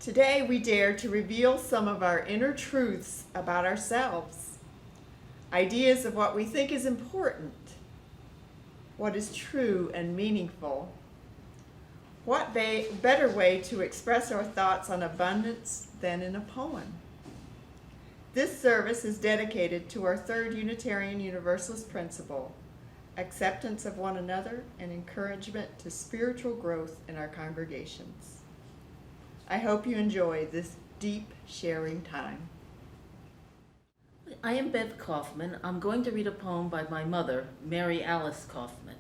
Today we dare to reveal some of our inner truths about ourselves, ideas of what we think is important, what is true and meaningful. What better way to express our thoughts on abundance than in a poem? This service is dedicated to our third Unitarian Universalist principle, acceptance of one another and encouragement to spiritual growth in our congregations. I hope you enjoy this deep sharing time. I am Bev Kaufman. I'm going to read a poem by my mother, Mary Alice Kaufman.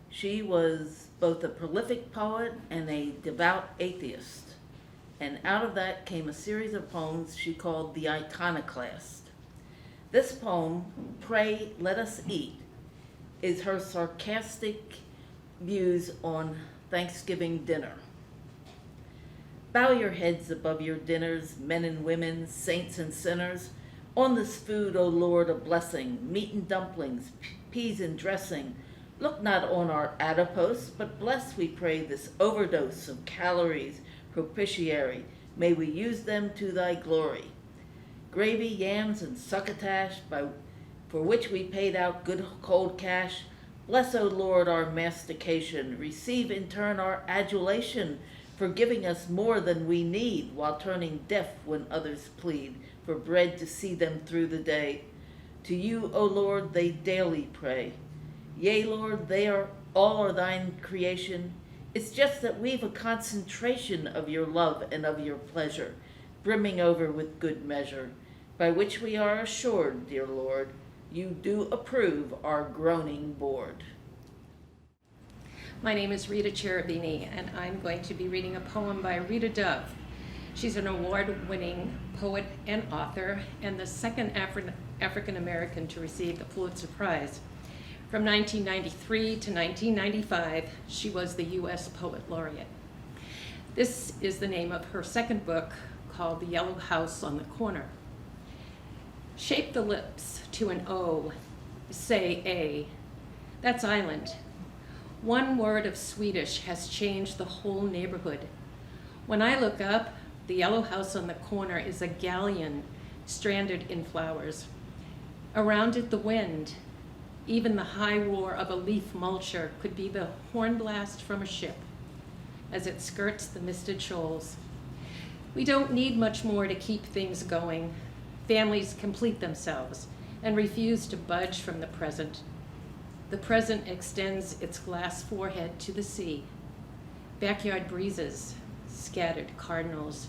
She was both a prolific poet and a devout atheist. And out of that came a series of poems she called The Iconoclast. This poem, Pray, Let Us Eat, is her sarcastic views on Thanksgiving dinner. Bow your heads above your dinners, men and women, saints and sinners. On this food, O Lord, a blessing, meat and dumplings, peas and dressing. Look not on our adipose, but bless, we pray, this overdose of calories, propitiatory. May we use them to thy glory. Gravy, yams, and succotash, for which we paid out good cold cash. Bless, O Lord, our mastication. Receive in turn our adulation, for giving us more than we need, while turning deaf when others plead for bread to see them through the day. To you, O Lord, they daily pray. Yea, Lord, they are all thine creation. It's just that we've a concentration of your love and of your pleasure, brimming over with good measure, by which we are assured, dear Lord, you do approve our groaning board. My name is Rita Cherubini, and I'm going to be reading a poem by Rita Dove. She's an award-winning poet and author, and the second African American to receive the Pulitzer Prize. From 1993 to 1995, she was the U.S. Poet Laureate. This is the name of her second book, called The Yellow House on the Corner. Shape the lips to an O, say A. That's island. One word of Swedish has changed the whole neighborhood. When I look up, the yellow house on the corner is a galleon stranded in flowers. Around it, the wind. Even the high roar of a leaf mulcher could be the horn blast from a ship as it skirts the misted shoals. We don't need much more to keep things going. Families complete themselves and refuse to budge from the present. The present extends its glass forehead to the sea. Backyard breezes, scattered cardinals.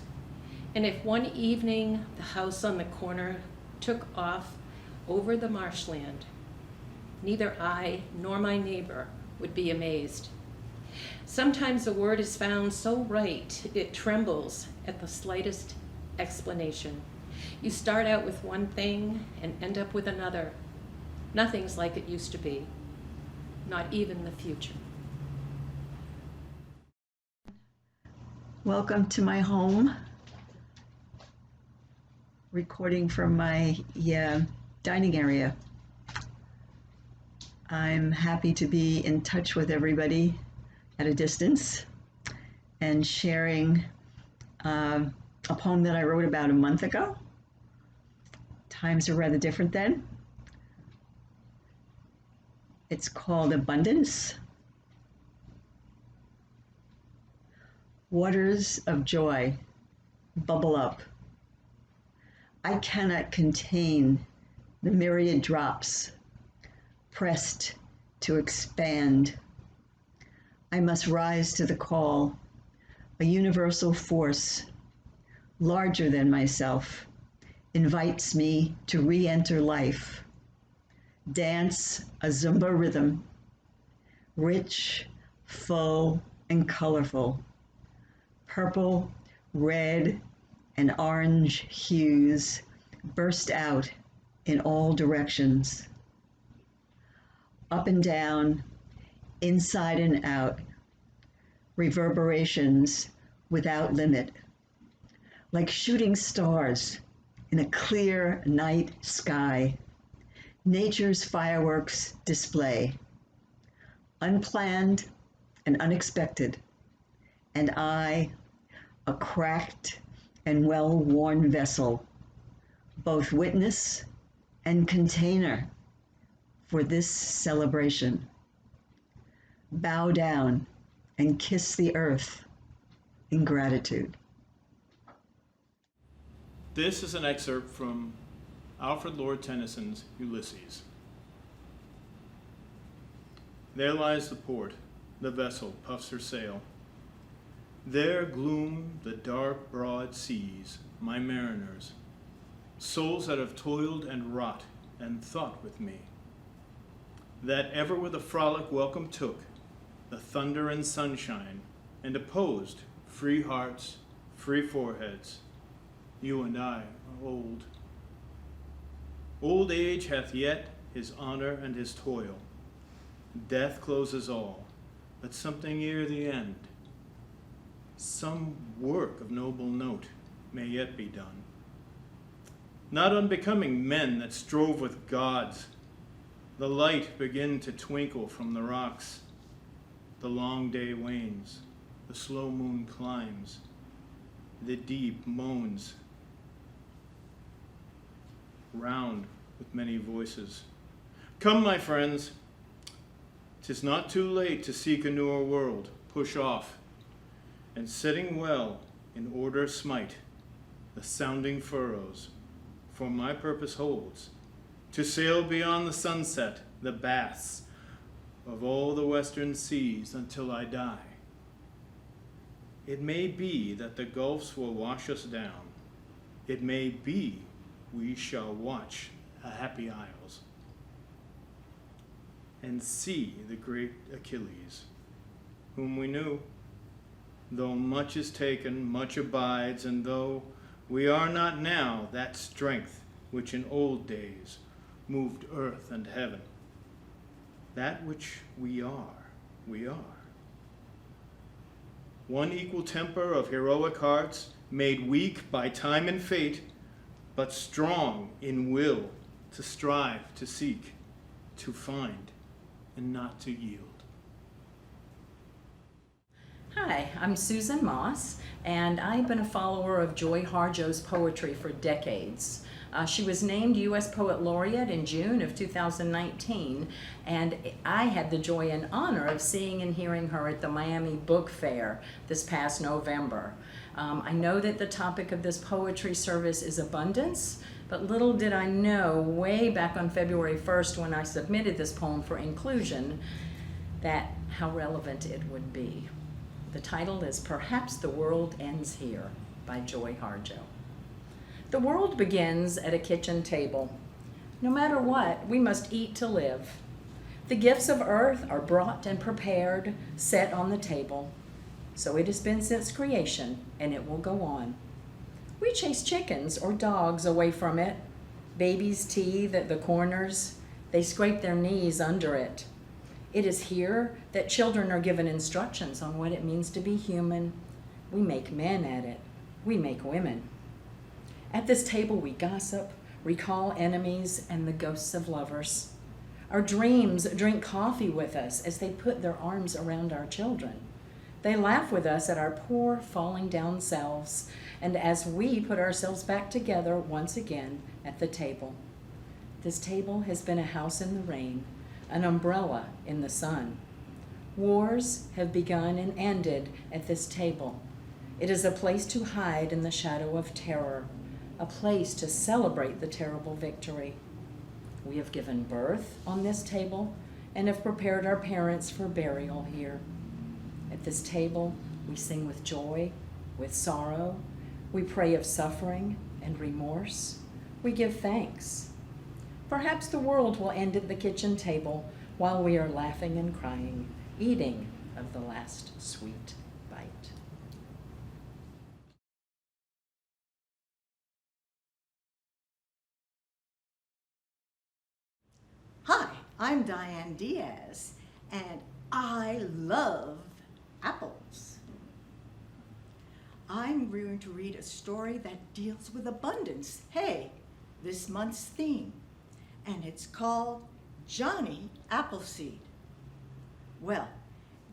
And if one evening the house on the corner took off over the marshland, neither I nor my neighbor would be amazed. Sometimes a word is found so right it trembles at the slightest explanation. You start out with one thing and end up with another. Nothing's like it used to be. Not even the future. Welcome to my home. Recording from my dining area. I'm happy to be in touch with everybody at a distance and sharing a poem that I wrote about a month ago. Times are rather different then. It's called Abundance. Waters of joy bubble up. I cannot contain the myriad drops pressed to expand. I must rise to the call. A universal force, larger than myself, invites me to re-enter life. Dance a Zumba rhythm, rich, full, and colorful. Purple, red, and orange hues burst out in all directions. Up and down, inside and out, reverberations without limit, like shooting stars in a clear night sky. Nature's fireworks display, unplanned and unexpected, and I a cracked and well-worn vessel, both witness and container for this celebration. Bow down and kiss the earth in gratitude. This is an excerpt from Alfred Lord Tennyson's Ulysses. There lies the port, the vessel puffs her sail. There gloom the dark, broad seas, my mariners, souls that have toiled and wrought and thought with me, that ever with a frolic welcome took the thunder and sunshine, and opposed free hearts, free foreheads. You and I are old. Old age hath yet his honor and his toil. Death closes all, but something ere the end. Some work of noble note may yet be done. Not unbecoming men that strove with gods. The light begin to twinkle from the rocks. The long day wanes, the slow moon climbs, the deep moans round with many voices. Come, my friends, 'tis not too late to seek a newer world. Push off, and sitting well in order smite the sounding furrows, for my purpose holds to sail beyond the sunset, the baths of all the western seas until I die. It may be that the gulfs will wash us down. It may be we shall watch the happy isles and see the great Achilles, whom we knew. Though much is taken, much abides, and though we are not now that strength which in old days moved earth and heaven, that which we are, we are. One equal temper of heroic hearts, made weak by time and fate, but strong in will to strive, to seek, to find, and not to yield. Hi, I'm Susan Moss, and I've been a follower of Joy Harjo's poetry for decades. She was named U.S. Poet Laureate in June of 2019, and I had the joy and honor of seeing and hearing her at the Miami Book Fair this past November. I know that the topic of this poetry service is abundance, but little did I know way back on February 1st when I submitted this poem for inclusion that how relevant it would be. The title is Perhaps the World Ends Here by Joy Harjo. The world begins at a kitchen table. No matter what, we must eat to live. The gifts of earth are brought and prepared, set on the table. So it has been since creation, and it will go on. We chase chickens or dogs away from it. Babies teethe at the corners. They scrape their knees under it. It is here that children are given instructions on what it means to be human. We make men at it. We make women. At this table we gossip, recall enemies and the ghosts of lovers. Our dreams drink coffee with us as they put their arms around our children. They laugh with us at our poor falling down selves and as we put ourselves back together once again at the table. This table has been a house in the rain, an umbrella in the sun. Wars have begun and ended at this table. It is a place to hide in the shadow of terror, a place to celebrate the terrible victory. We have given birth on this table and have prepared our parents for burial here. At this table, we sing with joy, with sorrow. We pray of suffering and remorse. We give thanks. Perhaps the world will end at the kitchen table while we are laughing and crying, eating of the last sweet bite. Hi, I'm Diane Diaz, and I love apples. I'm going to read a story that deals with abundance. Hey, this month's theme, and it's called Johnny Appleseed. Well,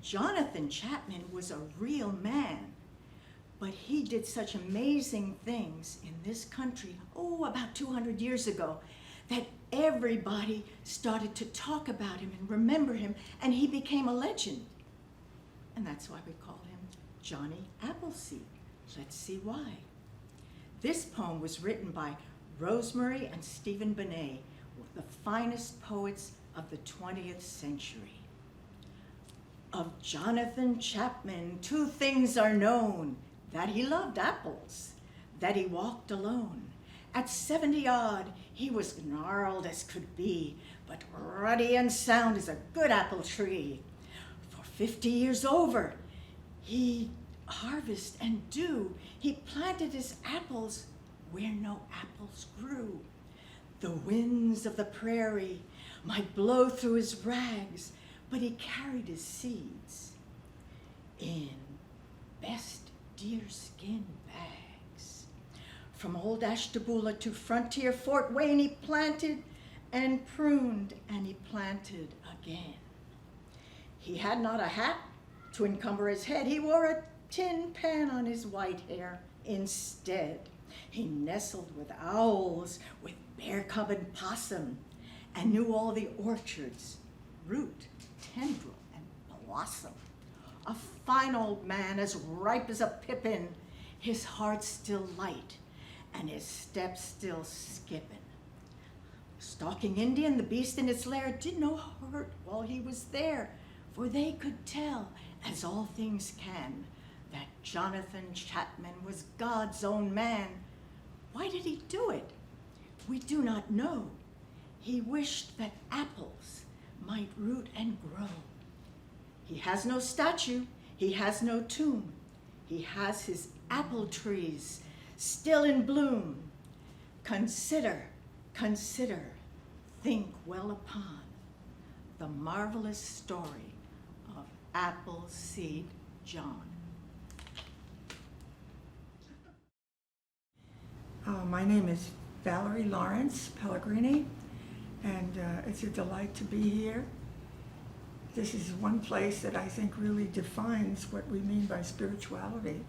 Jonathan Chapman was a real man, But he did such amazing things in this country, about 200 years ago, that everybody started to talk about him and remember him, and he became a legend. And that's why we call him Johnny Appleseed. Let's see why. This poem was written by Rosemary and Stephen Benet, the finest poets of the 20th century. Of Jonathan Chapman, 2 things are known: that he loved apples, that he walked alone. At 70 odd, he was gnarled as could be, but ruddy and sound as a good apple tree. For 50 years over, he harvest and dew, he planted his apples where no apples grew. The winds of the prairie might blow through his rags, but he carried his seeds in best deerskin bags. From old Ashtabula to frontier Fort Wayne, he planted and pruned, and he planted again. He had not a hat to encumber his head. He wore a tin pan on his white hair instead. He nestled with owls, with bear cub and possum, and knew all the orchards, root, tendril, and blossom. A fine old man, as ripe as a pippin, his heart still light, and his steps still skipping. Stalking Indian, the beast in its lair, did no hurt while he was there, for they could tell, as all things can, that Jonathan Chapman was God's own man. Why did he do it? We do not know. He wished that apples might root and grow. He has no statue, he has no tomb. He has his apple trees still in bloom. Consider, consider, think well upon the marvelous story of Appleseed John. My name is Valerie Lawrence Pelligrini, and it's a delight to be here. This is one place that I think really defines what we mean by spirituality,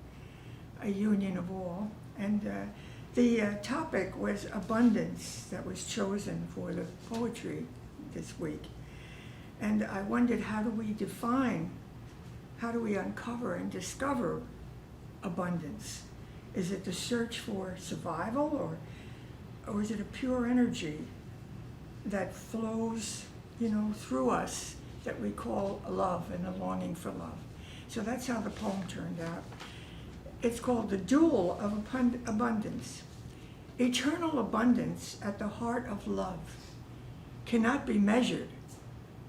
a union of all. And the topic was abundance that was chosen for the poetry this week. And I wondered, how do we define, how do we uncover and discover abundance? Is it the search for survival, or is it a pure energy that flows, through us, that we call love and a longing for love? So that's how the poem turned out. It's called The Duel of Abundance. Eternal abundance at the heart of love cannot be measured,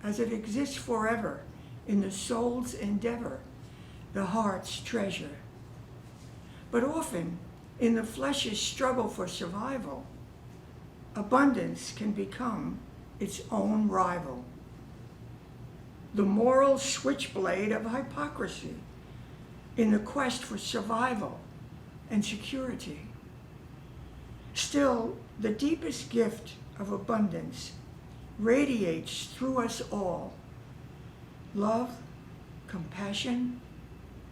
as it exists forever in the soul's endeavor, the heart's treasure. But often, in the flesh's struggle for survival, abundance can become its own rival. The moral switchblade of hypocrisy in the quest for survival and security. Still, the deepest gift of abundance radiates through us all. Love, compassion,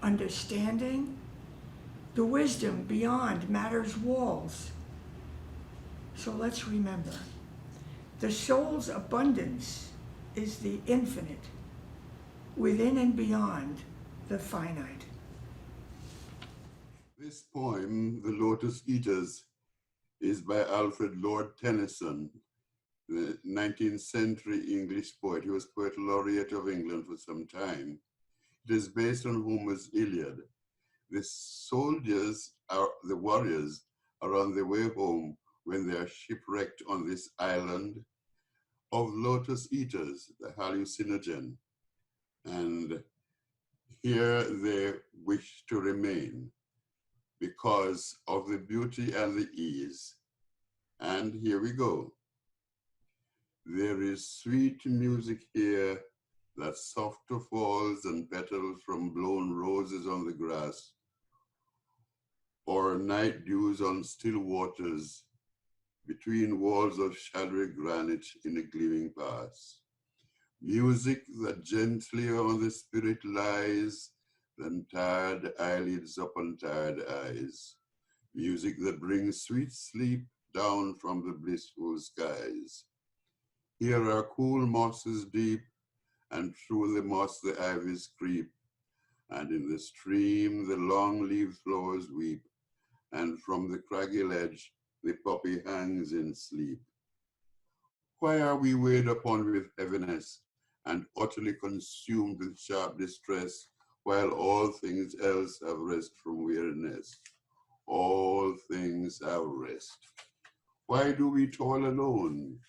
understanding, the wisdom beyond matter's walls. So let's remember, the soul's abundance is the infinite, within and beyond the finite. This poem, The Lotus Eaters, is by Alfred Lord Tennyson, the 19th century English poet. He was Poet Laureate of England for some time. It is based on Homer's Iliad. The soldiers, the warriors, are on their way home when they are shipwrecked on this island of lotus eaters, the hallucinogen. And here they wish to remain because of the beauty and the ease. And here we go. There is sweet music here that softer falls and petals from blown roses on the grass, or night dews on still waters between walls of shadowy granite in a gleaming pass. Music that gently on the spirit lies, than tired eyelids upon tired eyes. Music that brings sweet sleep down from the blissful skies. Here are cool mosses deep, and through the moss the ivies creep, and in the stream the long-leaved flowers weep, and from the craggy ledge the poppy hangs in sleep. Why are we weighed upon with heaviness, and utterly consumed with sharp distress, while all things else have rest from weariness? All things have rest. Why do we toil alone?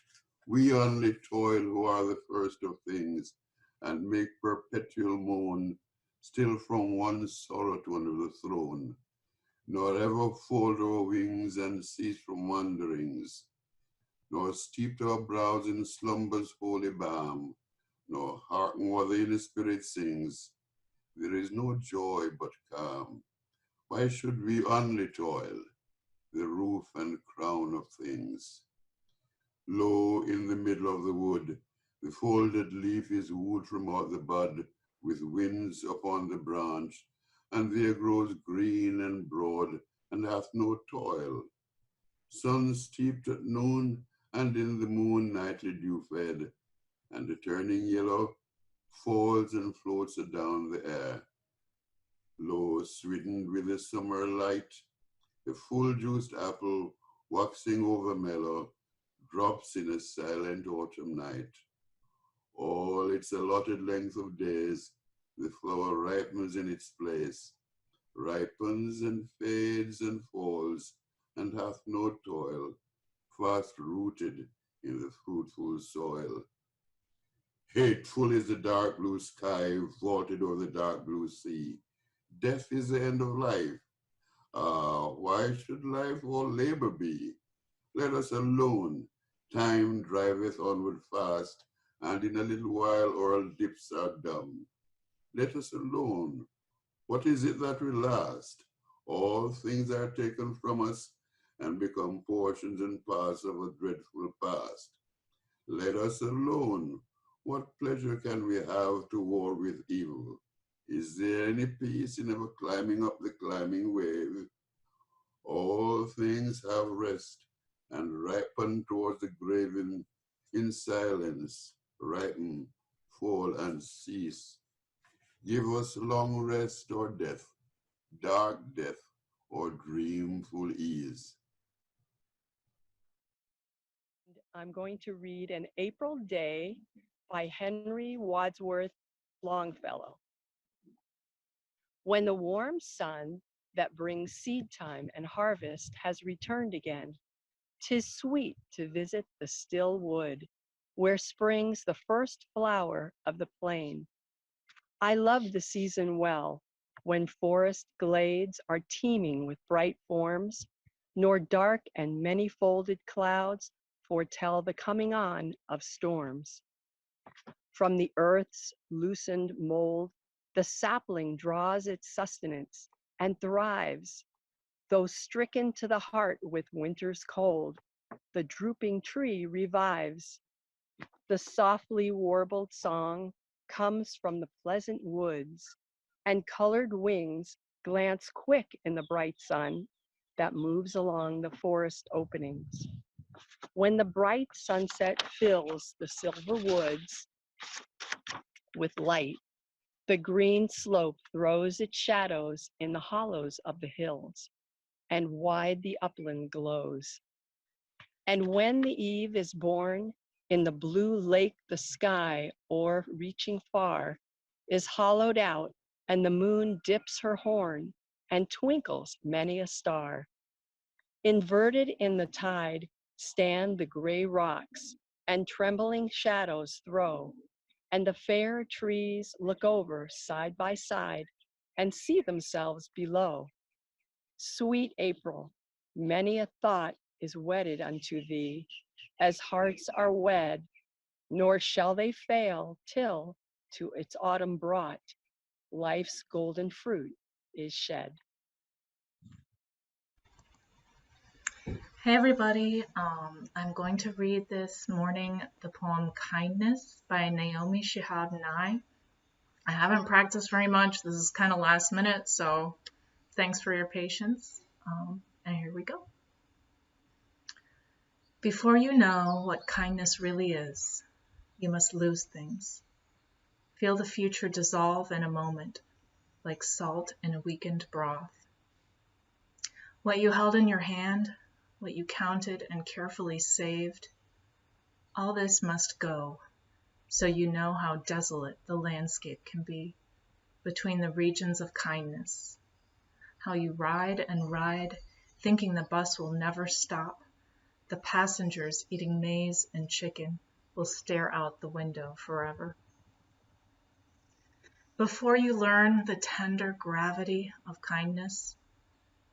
We only toil who are the first of things, and make perpetual moan, still from one sorrow to another thrown, nor ever fold our wings and cease from wanderings, nor steep our brows in slumber's holy balm, nor hearken what the inner spirit sings. There is no joy but calm. Why should we only toil, the roof and crown of things? Lo, in the middle of the wood, the folded leaf is wooed from out the bud, with winds upon the branch, and there grows green and broad, and hath no toil. Sun steeped at noon, and in the moon nightly dew fed, and the turning yellow falls and floats adown the air. Lo, sweetened with the summer light, the full-juiced apple, waxing over mellow, drops in a silent autumn night. All its allotted length of days, the flower ripens in its place, ripens and fades and falls, and hath no toil, fast rooted in the fruitful soil. Hateful is the dark blue sky vaulted over the dark blue sea. Death is the end of life. Ah, why should life all labor be? Let us alone. Time driveth onward fast, and in a little while our lips are dumb. Let us alone. What is it that will last? All things are taken from us and become portions and parts of a dreadful past. Let us alone. What pleasure can we have to war with evil? Is there any peace in ever climbing up the climbing wave? All things have rest and ripen towards the grave in silence, ripen, fall, and cease. Give us long rest or death, dark death, or dreamful ease. I'm going to read An April Day by Henry Wadsworth Longfellow. When the warm sun that brings seed time and harvest has returned again, 'tis sweet to visit the still wood, where springs the first flower of the plain. I love the season well, when forest glades are teeming with bright forms, nor dark and many-folded clouds foretell the coming on of storms. From the earth's loosened mold, the sapling draws its sustenance and thrives. Though stricken to the heart with winter's cold, the drooping tree revives. The softly warbled song comes from the pleasant woods, and colored wings glance quick in the bright sun that moves along the forest openings. When the bright sunset fills the silver woods with light, the green slope throws its shadows in the hollows of the hills, and wide the upland glows. And when the eve is born, in the blue lake the sky, o'er reaching far, is hollowed out, and the moon dips her horn and twinkles many a star. Inverted in the tide stand the gray rocks, and trembling shadows throw, and the fair trees look over side by side and see themselves below. Sweet April, many a thought is wedded unto thee, as hearts are wed, nor shall they fail till, to its autumn brought, life's golden fruit is shed. Hey everybody, I'm going to read this morning the poem Kindness by Naomi Shihab Nye. I haven't practiced very much. This is kind of last minute, so thanks for your patience. And here we go. Before you know what kindness really is, you must lose things. Feel the future dissolve in a moment, like salt in a weakened broth. What you held in your hand, what you counted and carefully saved, all this must go, so you know how desolate the landscape can be between the regions of kindness, how you ride and ride, thinking the bus will never stop. The passengers eating maize and chicken will stare out the window forever. Before you learn the tender gravity of kindness,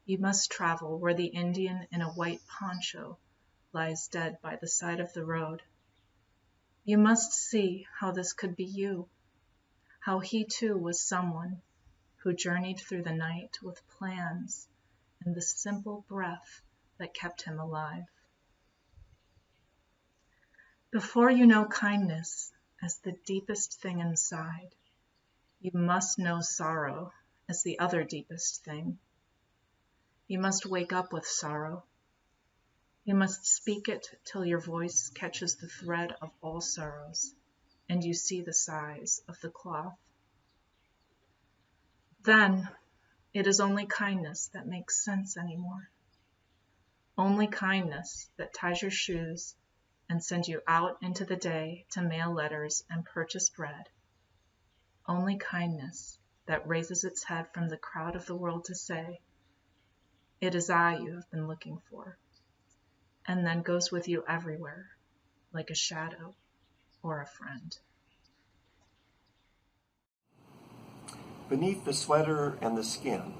you must travel where the Indian in a white poncho lies dead by the side of the road. You must see how this could be you, how he too was someone who journeyed through the night with plans and the simple breath that kept him alive. Before you know kindness as the deepest thing inside, you must know sorrow as the other deepest thing. You must wake up with sorrow. You must speak it till your voice catches the thread of all sorrows, and you see the size of the cloth. Then it is only kindness that makes sense anymore. Only kindness that ties your shoes and sends you out into the day to mail letters and purchase bread. Only kindness that raises its head from the crowd of the world to say, "It is I you have been looking for," and then goes with you everywhere, like a shadow or a friend. Beneath the Sweater and the Skin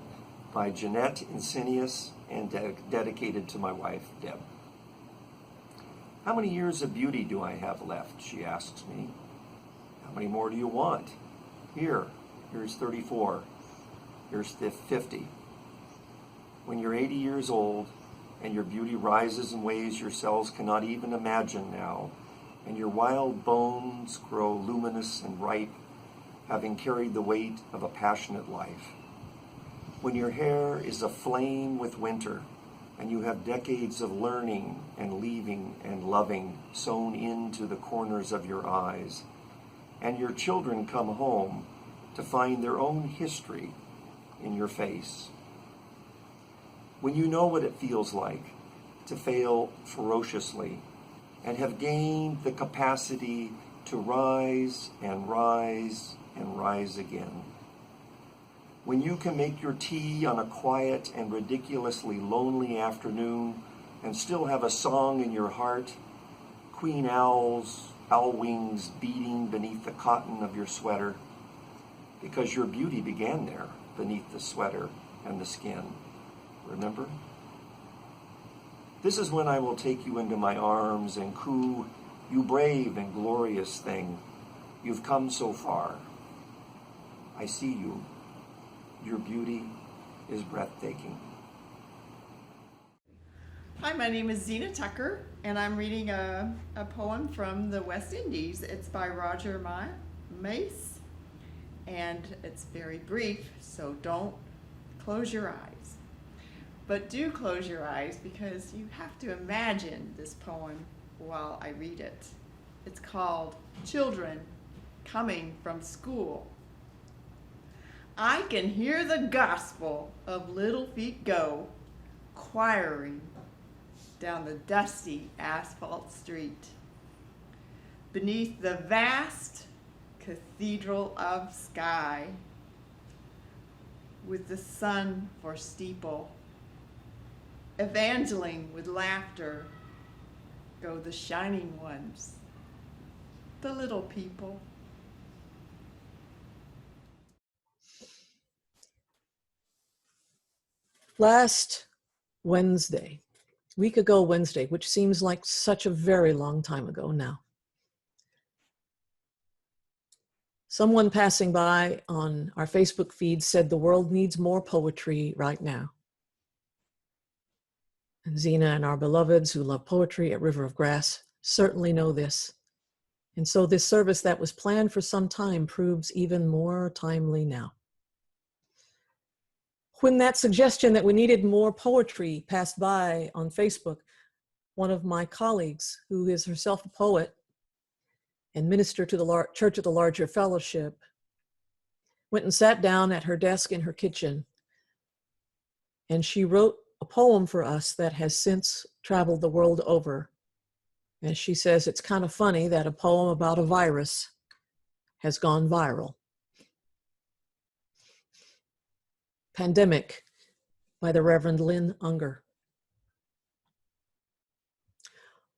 by Jeanette Insinius and dedicated to my wife, Deb. How many years of beauty do I have left, she asks me. How many more do you want? Here's 34. Here's 50. When you're 80 years old and your beauty rises in ways your cells cannot even imagine now, and your wild bones grow luminous and ripe, having carried the weight of a passionate life. When your hair is aflame with winter, and you have decades of learning and leaving and loving sewn into the corners of your eyes, and your children come home to find their own history in your face. When you know what it feels like to fail ferociously and have gained the capacity to rise and rise and rise again. When you can make your tea on a quiet and ridiculously lonely afternoon and still have a song in your heart, queen owls, owl wings beating beneath the cotton of your sweater, because your beauty began there, beneath the sweater and the skin. Remember? This is when I will take you into my arms and coo, "You brave and glorious thing, you've come so far. I see you. Your beauty is breathtaking." Hi, my name is ZENA TUCKER, and I'm reading a poem from the West Indies. It's by Roger Mace, and it's very brief, so don't close your eyes. But do close your eyes because you have to imagine this poem while I read it. It's called "Children Coming from School." I can hear the gospel of little feet go, choiring down the dusty asphalt street. Beneath the vast cathedral of sky, with the sun for steeple, evangeling with laughter, go the shining ones, the little people. Last Wednesday, week ago Wednesday, which seems like such a very long time ago now, someone passing by on our Facebook feed said the world needs more poetry right now. And ZENA and our beloveds who love poetry at River of Grass certainly know this. And so this service that was planned for some time proves even more timely now. When that suggestion that we needed more poetry passed by on Facebook, one of my colleagues, who is herself a poet and minister to the Church of the Larger Fellowship, went and sat down at her desk in her kitchen, and she wrote a poem for us that has since traveled the world over. And she says it's kind of funny that a poem about a virus has gone viral. Pandemic by the Reverend Lynn Unger.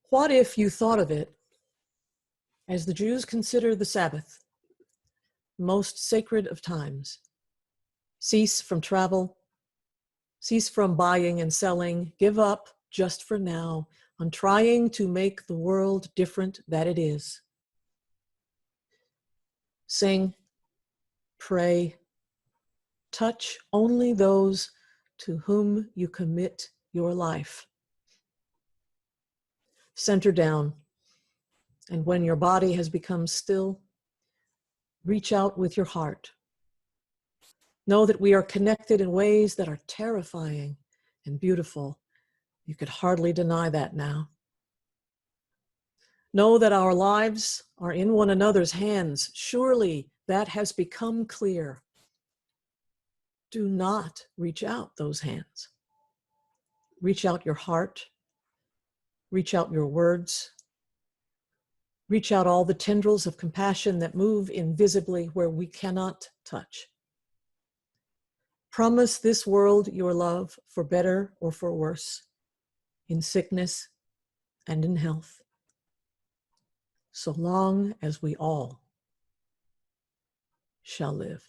What if you thought of it as the Jews consider the Sabbath, most sacred of times? Cease from travel, cease from buying and selling, give up just for now on trying to make the world different that it is. Sing, pray, touch only those to whom you commit your life. Center down, and when your body has become still, reach out with your heart. Know that we are connected in ways that are terrifying and beautiful. You could hardly deny that now. Know that our lives are in one another's hands. Surely that has become clear. Do not reach out those hands. Reach out your heart. Reach out your words. Reach out all the tendrils of compassion that move invisibly where we cannot touch. Promise this world your love for better or for worse, in sickness and in health, so long as we all shall live.